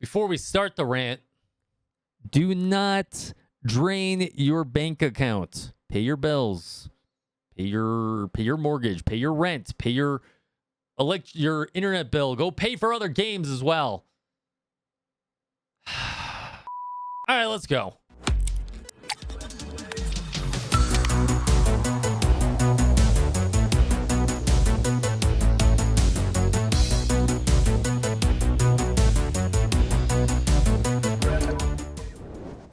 Before we start the rant, do not drain your bank account. Pay your bills. Pay your mortgage. Pay your rent. Pay your internet bill. Go pay for other games as well. All right, let's go.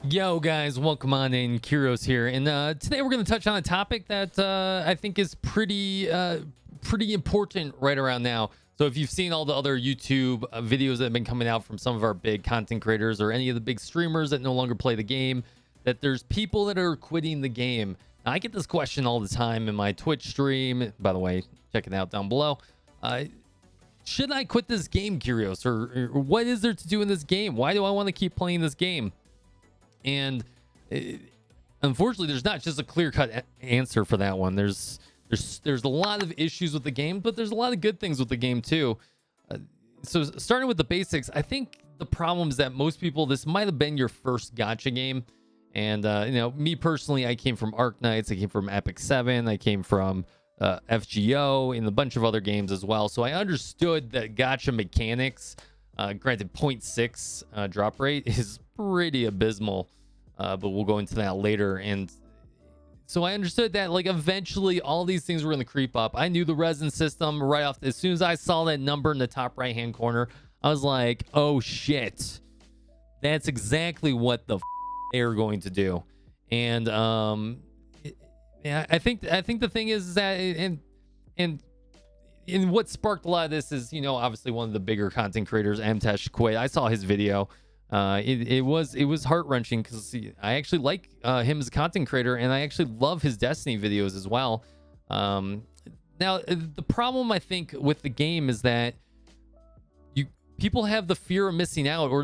Yo, guys, welcome on in. Kyros here, and today we're going to touch on a topic that I think is pretty important right around now. So if you've seen all the other YouTube videos that have been coming out from some of our big content creators or any of the big streamers that no longer play the game, that there's people that are quitting the game. Now, I get this question all the time in my Twitch stream. By the way, check it out down below. Should I quit this game, Kyros? Or what is there to do in this game? Why do I want to keep playing this game? And unfortunately, there's not just a clear-cut answer for that one. There's a lot of issues with the game, but there's a lot of good things with the game too. So starting with the basics, I think the problem is that most people, this might have been your first gacha game. And me personally, I came from Arknights, I came from Epic 7, I came from FGO, and a bunch of other games as well. So I understood that gacha mechanics, granted 0.6 drop rate is pretty abysmal, but we'll go into that later. And so I understood that like eventually all these things were going to creep up. I knew the resin system right off. As soon as I saw that number in the top right hand corner, I was like, oh shit, that's exactly what the they're going to do. And yeah, I think the thing is that and what sparked a lot of this is, obviously one of the bigger content creators, Mtesh, quit. I saw his video. It was heart-wrenching because I actually like him as a content creator, and I actually love his Destiny videos as well. Now, the problem I think with the game is that people have the fear of missing out, or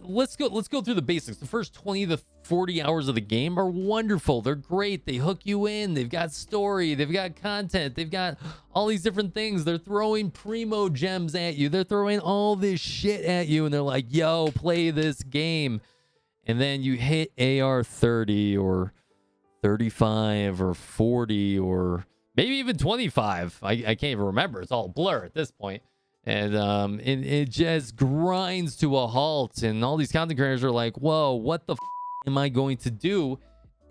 let's go through the basics. The first 20 to 40 hours of the game are wonderful. They're great. They hook you in. They've got story. They've got content. They've got all these different things. They're throwing primo gems at you. They're throwing all this shit at you, and they're like, yo, play this game. And then you hit AR 30 or 35 or 40 or maybe even 25. I can't even remember. It's all a blur at this point. And it just grinds to a halt, and all these content creators are like, whoa, what the am I going to do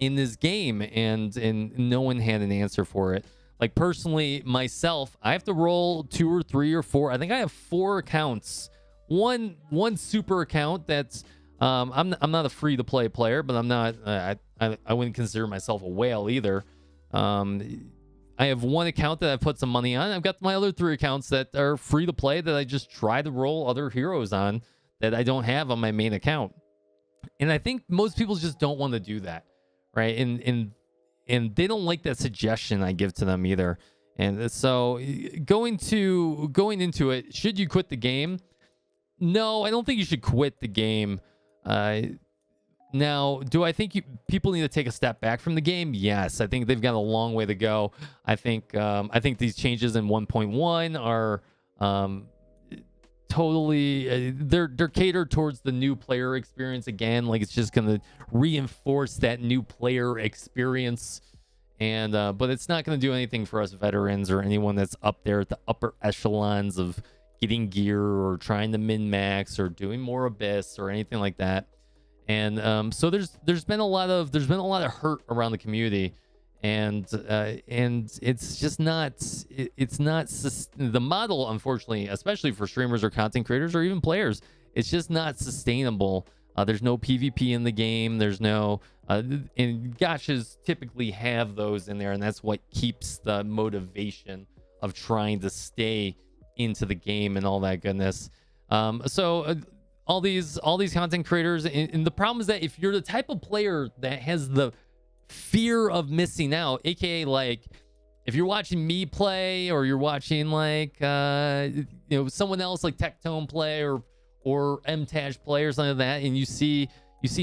in this game? And no one had an answer for it. Like, personally, myself, I have to roll 2 or 3 or 4. I think I have 4 accounts. One super account that's I'm not a free to play player, but I'm not I wouldn't consider myself a whale either. I have 1 account that I put some money on. I've got my other 3 accounts that are free to play that I just try to roll other heroes on that I don't have on my main account. And I think most people just don't want to do that, right? And they don't like that suggestion I give to them either. And so going into it, should you quit the game? No, I don't think you should quit the game. Now, do I think people need to take a step back from the game? Yes, I think they've got a long way to go. I think these changes in 1.1 are totally they're catered towards the new player experience again. Like, it's just going to reinforce that new player experience, and but it's not going to do anything for us veterans or anyone that's up there at the upper echelons of getting gear or trying to min max or doing more abyss or anything like that. And so there's been a lot of hurt around the community, and it's just not the model, unfortunately, especially for streamers or content creators or even players. It's just not sustainable. There's no PvP in the game. There's no and gachas typically have those in there, and that's what keeps the motivation of trying to stay into the game and all that goodness. All these content creators, and the problem is that if you're the type of player that has the fear of missing out, aka like if you're watching me play or you're watching like someone else like Tectone play or Mtaj play or something like that, and you see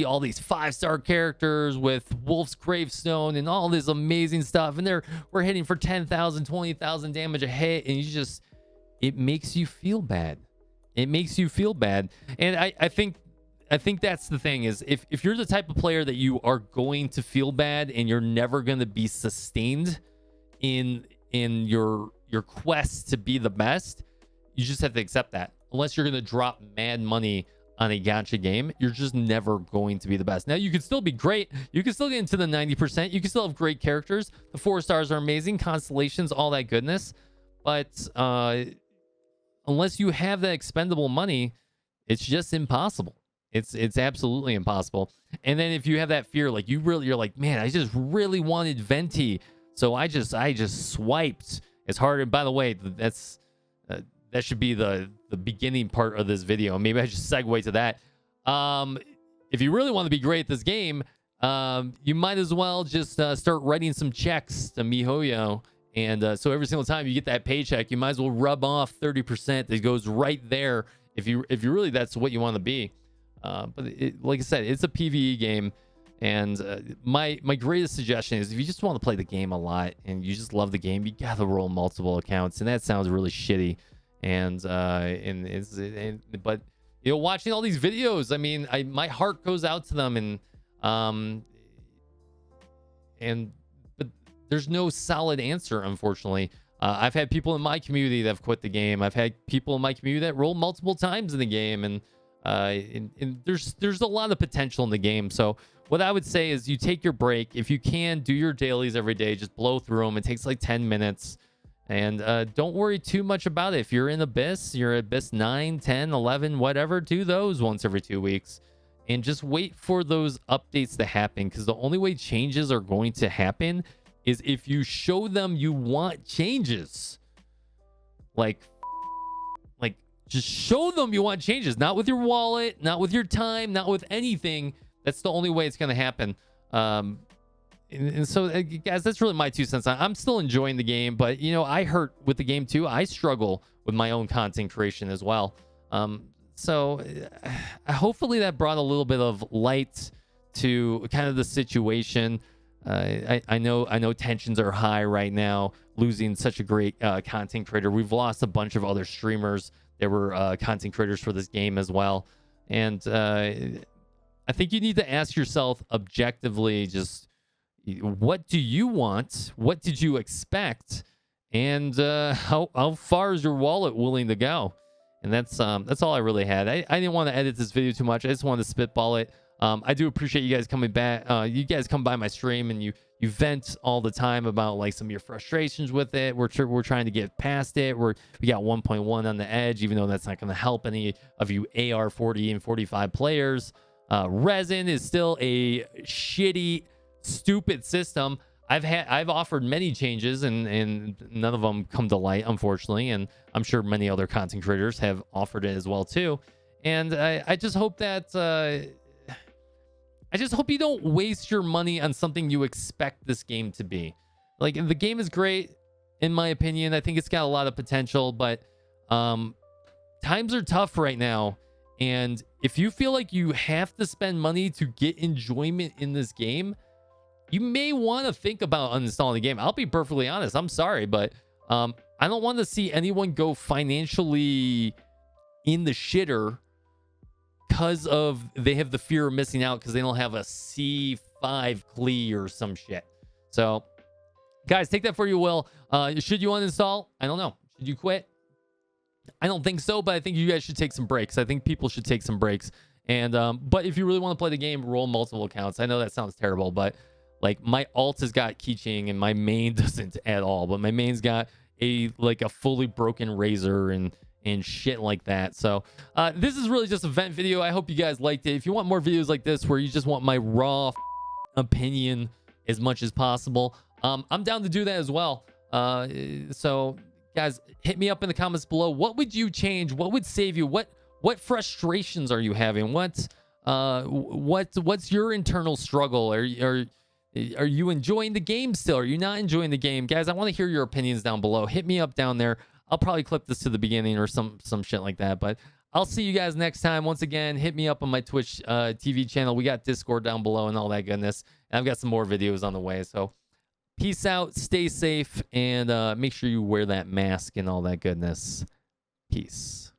all these 5-star characters with Wolf's Gravestone and all this amazing stuff, and we're hitting for 10,000, 20,000 damage a hit, and it makes you feel bad. It makes you feel bad. And I think that's the thing is if you're the type of player that you are going to feel bad and you're never going to be sustained in your quest to be the best, you just have to accept that. Unless you're going to drop mad money on a gacha game, you're just never going to be the best. Now, you could still be great. You can still get into the 90%. You can still have great characters. The 4 stars are amazing. Constellations, all that goodness. But unless you have that expendable money, it's just impossible. It's absolutely impossible. And then if you have that fear, like you're like, man, I just really wanted Venti, so I just swiped as hard. And by the way, that's that should be the beginning part of this video. Maybe I just segue to that. If you really want to be great at this game, you might as well just start writing some checks to MiHoYo. And so every single time you get that paycheck, you might as well rub off 30% that goes right there if you really that's what you want to be. But like I said, it's a PvE game. And my greatest suggestion is if you just want to play the game a lot and you just love the game, you got to roll multiple accounts. And that sounds really shitty. But you know, watching all these videos, I mean, my heart goes out to them, but there's no solid answer, unfortunately. I've had people in my community that have quit the game. I've had people in my community that roll multiple times in the game, and there's a lot of potential in the game. So what I would say is you take your break. If you can, do your dailies every day. Just blow through them. It takes like 10 minutes. And don't worry too much about it. If you're in Abyss, you're Abyss 9, 10, 11, whatever, do those once every 2 weeks. And just wait for those updates to happen. Because the only way changes are going to happen is if you show them you want changes. Like just show them you want changes. Not with your wallet, not with your time, not with anything. That's the only way it's going to happen. And so, guys, that's really my 2 cents. I'm still enjoying the game, but, you know, I hurt with the game, too. I struggle with my own content creation as well. So hopefully that brought a little bit of light to kind of the situation. I know tensions are high right now, losing such a great content creator. We've lost a bunch of other streamers that were content creators for this game as well. And I think you need to ask yourself objectively, just what do you want? What did you expect? And how far is your wallet willing to go? And that's all I really had. I didn't want to edit this video too much. I just wanted to spitball it. I do appreciate you guys coming back. You guys come by my stream and you vent all the time about like some of your frustrations with it. We're trying to get past it. We got 1.1 on the edge, even though that's not going to help any of you AR 40 and 45 players. Resin is still a shitty, stupid system. I've offered many changes and none of them come to light, unfortunately, and I'm sure many other content creators have offered it as well too. And I just hope that I just hope you don't waste your money on something you expect this game to be. Like, the game is great in my opinion. I think it's got a lot of potential, but times are tough right now. And if you feel like you have to spend money to get enjoyment in this game, you may want to think about uninstalling the game. I'll be perfectly honest. I'm sorry, but I don't want to see anyone go financially in the shitter because of they have the fear of missing out because they don't have a C5 CLE or some shit. So, guys, take that for you will. Should you uninstall? I don't know. Should you quit? I don't think so, but I think you guys should take some breaks. I think people should take some breaks. And but if you really want to play the game, roll multiple accounts. I know that sounds terrible, but like my alt has got keychain and my main doesn't at all. But my main's got a fully broken razor and shit like that. So this is really just a vent video. I hope you guys liked it. If you want more videos like this where you just want my raw opinion as much as possible, I'm down to do that as well. So guys, hit me up in the comments below. What would you change? What would save you? What frustrations are you having? What's your internal struggle? Are you enjoying the game still? Are you not enjoying the game? Guys, I want to hear your opinions down below. Hit me up down there. I'll probably clip this to the beginning or some shit like that. But I'll see you guys next time. Once again, hit me up on my Twitch TV channel. We got Discord down below and all that goodness. And I've got some more videos on the way. So peace out. Stay safe. And make sure you wear that mask and all that goodness. Peace.